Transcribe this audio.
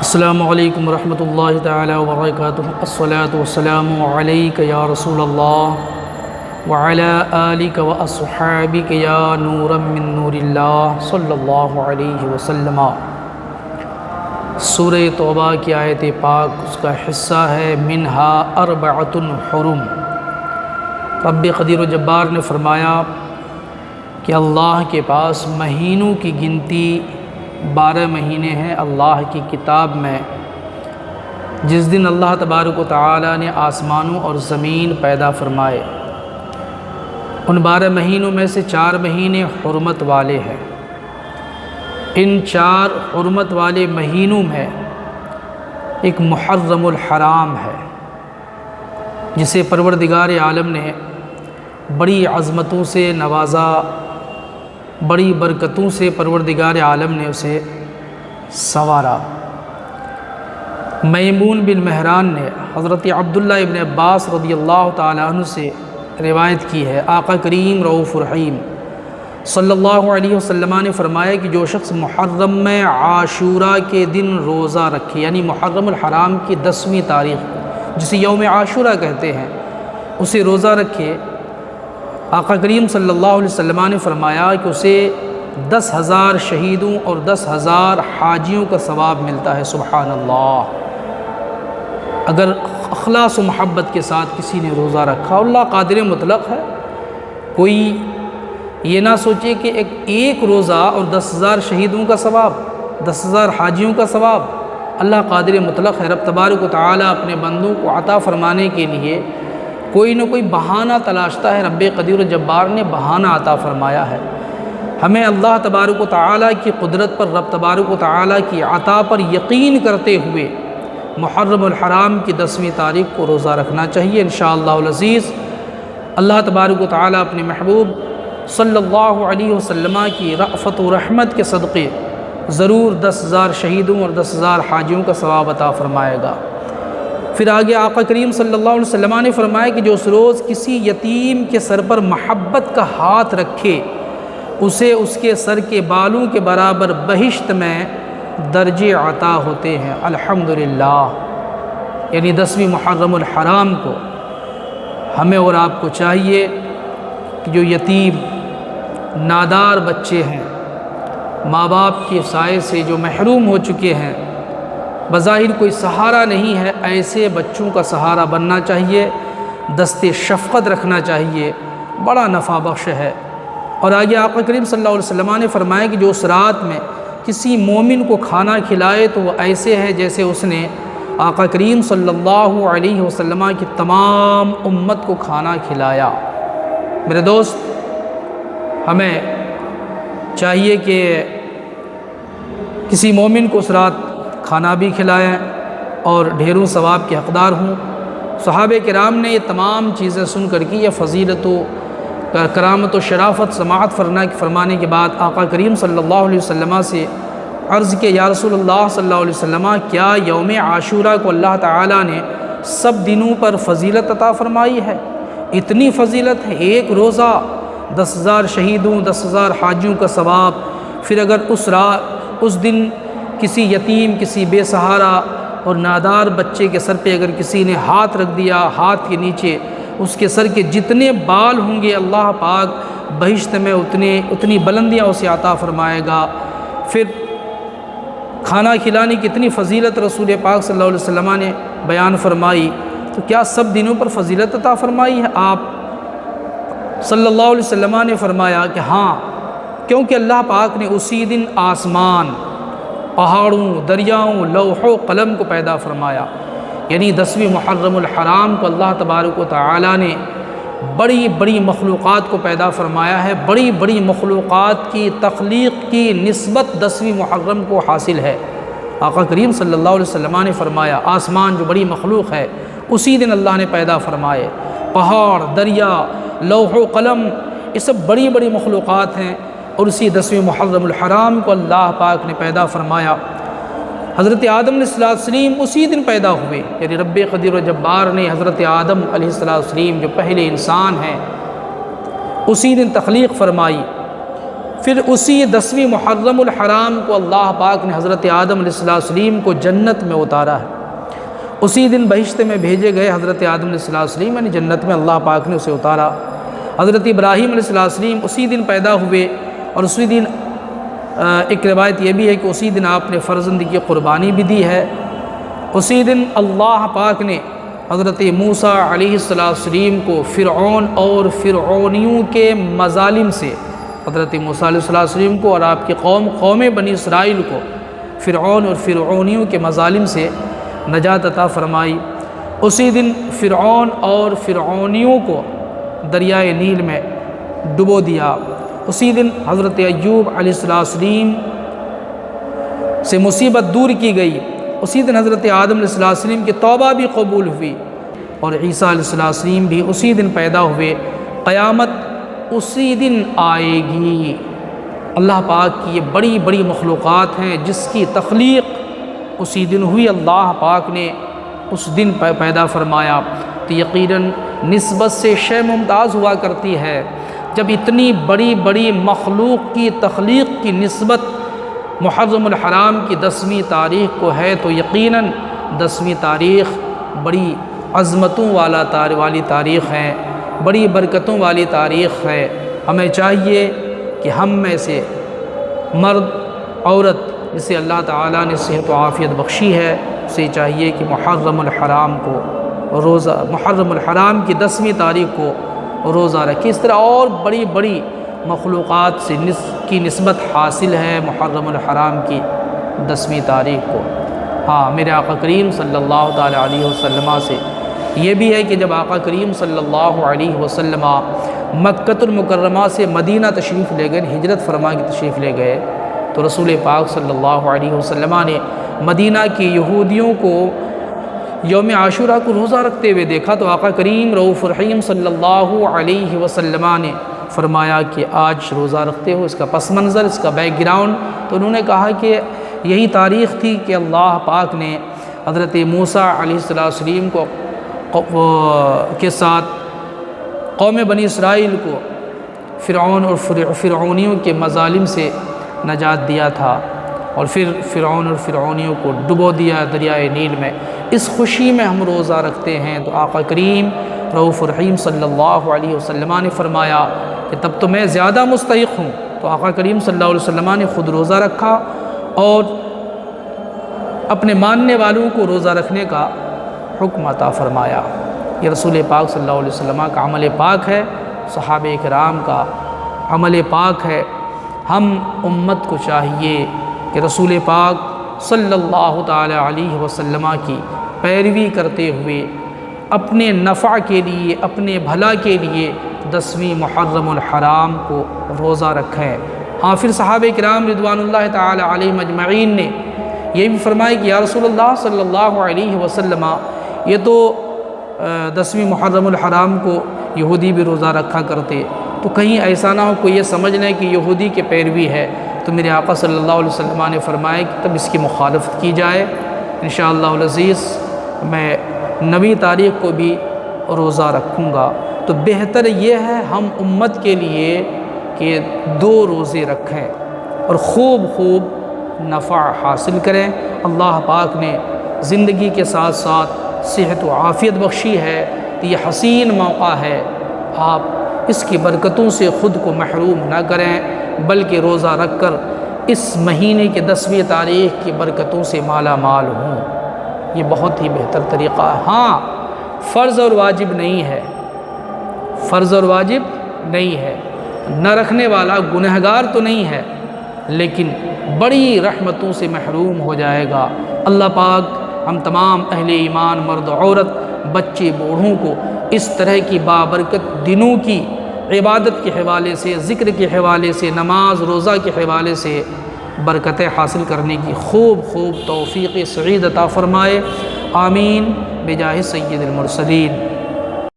السلام علیکم ورحمۃ اللہ تعالی وبرکاتہ۔ الصلاۃ والسلام علیک یا رسول اللہ وعلی آلک واصحابک یا نورا من نور اللہ صلی اللہ علیہ وسلم۔ سورہ توبہ کی آیت پاک اس کا حصہ ہے منہا اربعۃ حرم۔ رب قدیر و جبار نے فرمایا کہ اللہ کے پاس مہینوں کی گنتی 12 مہینے ہیں اللہ کی کتاب میں۔ جس دن اللہ تبارک و تعالی نے آسمانوں اور زمین پیدا فرمائے، ان 12 مہینوں میں سے 4 مہینے حرمت والے ہیں۔ ان 4 حرمت والے مہینوں میں ایک محرم الحرام ہے، جسے پروردگار عالم نے بڑی عظمتوں سے نوازا، بڑی برکتوں سے پروردگار عالم نے اسے سنوارا۔ میمون بن مہران نے حضرت عبداللہ ابن عباس رضی اللہ تعالیٰ عنہ سے روایت کی ہے، آقا کریم رؤوف رحیم صلی اللہ علیہ وسلم نے فرمایا کہ جو شخص محرم میں عاشورہ کے دن روزہ رکھے، یعنی محرم الحرام کی 10ویں تاریخ کو جسے یوم عاشورہ کہتے ہیں، اسے روزہ رکھے، آقا کریم صلی اللہ علیہ وسلم نے فرمایا کہ اسے 10,000 شہیدوں اور 10,000 حاجیوں کا ثواب ملتا ہے۔ سبحان اللہ! اگر اخلاص و محبت کے ساتھ کسی نے روزہ رکھا، اللہ قادر مطلق ہے، کوئی یہ نہ سوچے کہ ایک روزہ اور 10,000 شہیدوں کا ثواب، 10,000 حاجیوں کا ثواب۔ اللہ قادر مطلق ہے، رب تبارک و تعالی اپنے بندوں کو عطا فرمانے کے لیے کوئی نہ کوئی بہانہ تلاشتا ہے۔ رب قدیر و جبار نے بہانہ عطا فرمایا ہے۔ ہمیں اللہ تبارک و تعالی کی قدرت پر، رب تبارک و تعالی کی عطا پر یقین کرتے ہوئے محرم الحرام کی 10ویں تاریخ کو روزہ رکھنا چاہیے انشاءاللہ العزیز۔ اللہ تبارک و تعالی اپنے محبوب صلی اللہ علیہ وسلم کی رأفت و رحمت کے صدقے ضرور 10,000 شہیدوں اور 10,000 حاجیوں کا ثواب عطا فرمائے گا۔ پھر آگے آقا کریم صلی اللہ علیہ وسلم نے فرمایا کہ جو اس روز کسی یتیم کے سر پر محبت کا ہاتھ رکھے، اسے اس کے سر کے بالوں کے برابر بہشت میں درجے عطا ہوتے ہیں۔ الحمدللہ! یعنی 10ویں محرم الحرام کو ہمیں اور آپ کو چاہیے کہ جو یتیم نادار بچے ہیں، ماں باپ کے سائے سے جو محروم ہو چکے ہیں، بظاہر کوئی سہارا نہیں ہے، ایسے بچوں کا سہارا بننا چاہیے، دست شفقت رکھنا چاہیے، بڑا نفع بخش ہے۔ اور آگے آقا کریم صلی اللہ علیہ وسلم نے فرمایا کہ جو اس رات میں کسی مومن کو کھانا کھلائے تو وہ ایسے ہے جیسے اس نے آقا کریم صلی اللہ علیہ وسلم کی تمام امت کو کھانا کھلایا۔ میرے دوست، ہمیں چاہیے کہ کسی مومن کو اس رات کھانا بھی کھلائیں اور ڈھیروں ثواب کے حقدار ہوں۔ صحابہ کرام نے یہ تمام چیزیں سن کر کی، یہ فضیلت و کرامت و شرافت سماعت فرمانے کے بعد آقا کریم صلی اللہ علیہ وسلم سے عرض کہ یا رسول اللہ صلی اللہ علیہ وسلم، کیا یوم عاشورہ کو اللہ تعالیٰ نے سب دنوں پر فضیلت عطا فرمائی ہے؟ اتنی فضیلت ہے، ایک روزہ 10,000 شہیدوں 10,000 حاجیوں کا ثواب۔ پھر اگر اس دن کسی یتیم، کسی بے سہارا اور نادار بچے کے سر پہ اگر کسی نے ہاتھ رکھ دیا، ہاتھ کے نیچے اس کے سر کے جتنے بال ہوں گے اللہ پاک بہشت میں اتنی بلندیاں اسے عطا فرمائے گا۔ پھر کھانا کھلانے کی اتنی فضیلت رسول پاک صلی اللہ علیہ وسلم نے بیان فرمائی، تو کیا سب دنوں پر فضیلت عطا فرمائی ہے؟ آپ صلی اللہ علیہ وسلم نے فرمایا کہ ہاں، کیونکہ اللہ پاک نے اسی دن آسمان، پہاڑوں، دریاؤں، لوح و قلم کو پیدا فرمایا۔ یعنی 10ویں محرم الحرام کو اللہ تبارک و تعالی نے بڑی بڑی مخلوقات کو پیدا فرمایا ہے۔ بڑی بڑی مخلوقات کی تخلیق کی نسبت 10ویں محرم کو حاصل ہے۔ آقا کریم صلی اللہ علیہ وسلم نے فرمایا آسمان جو بڑی مخلوق ہے اسی دن اللہ نے پیدا فرمائے، پہاڑ، دریا، لوح و قلم، یہ سب بڑی بڑی مخلوقات ہیں، اور اسی 10ویں محرم الحرام کو اللہ پاک نے پیدا فرمایا۔ حضرت آدم علیہ السلام اسی دن پیدا ہوئے، یعنی رب قدیر و جبار نے حضرت آدم علیہ السلام جو پہلے انسان ہیں اسی دن تخلیق فرمائی۔ پھر اسی 10ویں محرم الحرام کو اللہ پاک نے حضرت آدم علیہ السلام کو جنت میں اتارا ہے۔ اسی دن بہشت میں بھیجے گئے حضرت آدم علیہ السلام، یعنی جنت میں اللہ پاک نے اسے اتارا۔ حضرت ابراہیم علیہ السلام اسی دن پیدا ہوئے، اور اسی دن ایک روایت یہ بھی ہے کہ اسی دن آپ نے فرزند کی قربانی بھی دی ہے۔ اسی دن اللہ پاک نے حضرت موسیٰ علیہ السلام کو فرعون اور فرعونیوں کے مظالم سے، حضرت موسیٰ علیہ السلام کو اور آپ کی قوم بنی اسرائیل کو فرعون اور فرعونیوں کے مظالم سے نجات عطا فرمائی۔ اسی دن فرعون اور فرعونیوں کو دریائے نیل میں ڈبو دیا۔ اسی دن حضرت ایوب علیہ السلام سے مصیبت دور کی گئی۔ اسی دن حضرت آدم علیہ السلام کی توبہ بھی قبول ہوئی، اور عیسیٰ علیہ السلام بھی اسی دن پیدا ہوئے۔ قیامت اسی دن آئے گی۔ اللہ پاک کی یہ بڑی بڑی مخلوقات ہیں جس کی تخلیق اسی دن ہوئی، اللہ پاک نے اس دن پیدا فرمایا۔ تو یقیناً نسبت سے شے ممتاز ہوا کرتی ہے۔ جب اتنی بڑی بڑی مخلوق کی تخلیق کی نسبت محرم الحرام کی 10ویں تاریخ کو ہے، تو یقیناً 10ویں تاریخ بڑی عظمتوں والی تاریخ ہے، بڑی برکتوں والی تاریخ ہے۔ ہمیں چاہیے کہ ہم میں سے مرد عورت جسے اللہ تعالیٰ نے صحت و عافیت بخشی ہے، اسے چاہیے کہ محرم الحرام کی 10ویں تاریخ کو روزہ رکھے۔ اس طرح اور بڑی بڑی مخلوقات سے کی نسبت حاصل ہے محرم الحرام کی 10ویں تاریخ کو۔ ہاں، میرے آقا کریم صلی اللہ تعالیٰ علیہ وسلم سے یہ بھی ہے کہ جب آقا کریم صلی اللہ علیہ وسلم مکۃ المکرمہ سے مدینہ تشریف لے گئے، ہجرت فرما کے تشریف لے گئے، تو رسول پاک صلی اللہ علیہ وسلم نے مدینہ کی یہودیوں کو یوم عاشورہ کو روزہ رکھتے ہوئے دیکھا، تو آقا کریم رؤوف الرحیم صلی اللہ علیہ وسلم نے فرمایا کہ آج روزہ رکھتے ہو، اس کا پس منظر، اس کا بیک گراؤنڈ؟ تو انہوں نے کہا کہ یہی تاریخ تھی کہ اللہ پاک نے حضرت موسیٰ علیہ السلام کو کے ساتھ قوم بنی اسرائیل کو فرعون اور فرعونیوں کے مظالم سے نجات دیا تھا، اور پھر فرعون اور فرعونیوں کو ڈبو دیا دریائے نیل میں۔ اس خوشی میں ہم روزہ رکھتے ہیں۔ تو آقا کریم رؤوف الرحیم صلی اللہ علیہ وسلم نے فرمایا کہ تب تو میں زیادہ مستحق ہوں۔ تو آقا کریم صلی اللہ علیہ وسلم نے خود روزہ رکھا اور اپنے ماننے والوں کو روزہ رکھنے کا حکم عطا فرمایا۔ یہ رسول پاک صلی اللہ علیہ وسلم کا عمل پاک ہے، صحابہ کرام کا عمل پاک ہے۔ ہم امت کو چاہیے کہ رسول پاک صلی اللہ تعالیٰ علیہ وسلم کی پیروی کرتے ہوئے اپنے نفع کے لیے، اپنے بھلا کے لیے 10ویں محرم الحرام کو روزہ رکھیں۔ ہاں، پھر صحابہ کرام رضوان اللہ تعالیٰ علیہم اجمعین نے یہ بھی فرمایا کہ یا رسول اللہ صلی اللہ علیہ وسلم، یہ تو 10ویں محرم الحرام کو یہودی بھی روزہ رکھا کرتے، تو کہیں ایسا نہ ہو کوئی یہ سمجھ لیں کہ یہودی کے پیروی ہے۔ تو میرے آقا صلی اللہ علیہ وسلم نے فرمایا کہ تب اس کی مخالفت کی جائے۔ انشاءاللہ العزیز میں 9ویں تاریخ کو بھی روزہ رکھوں گا۔ تو بہتر یہ ہے ہم امت کے لیے کہ 2 روزے رکھیں اور خوب نفع حاصل کریں۔ اللہ پاک نے زندگی کے ساتھ ساتھ صحت و عافیت بخشی ہے، تو یہ حسین موقع ہے، آپ اس کی برکتوں سے خود کو محروم نہ کریں، بلکہ روزہ رکھ کر اس مہینے کے 10ویں تاریخ کی برکتوں سے مالا مال ہوں۔ یہ بہت ہی بہتر طریقہ ہے۔ ہاں، فرض اور واجب نہیں ہے، فرض اور واجب نہیں ہے، نہ رکھنے والا گنہگار تو نہیں ہے، لیکن بڑی رحمتوں سے محروم ہو جائے گا۔ اللہ پاک ہم تمام اہل ایمان، مرد عورت، بچے بوڑھوں کو اس طرح کی بابرکت دنوں کی عبادت کے حوالے سے، ذکر کے حوالے سے، نماز روزہ کے حوالے سے برکتیں حاصل کرنے کی خوب توفیق سعید عطا فرمائے۔ آمین بجاہ سید المرسلین۔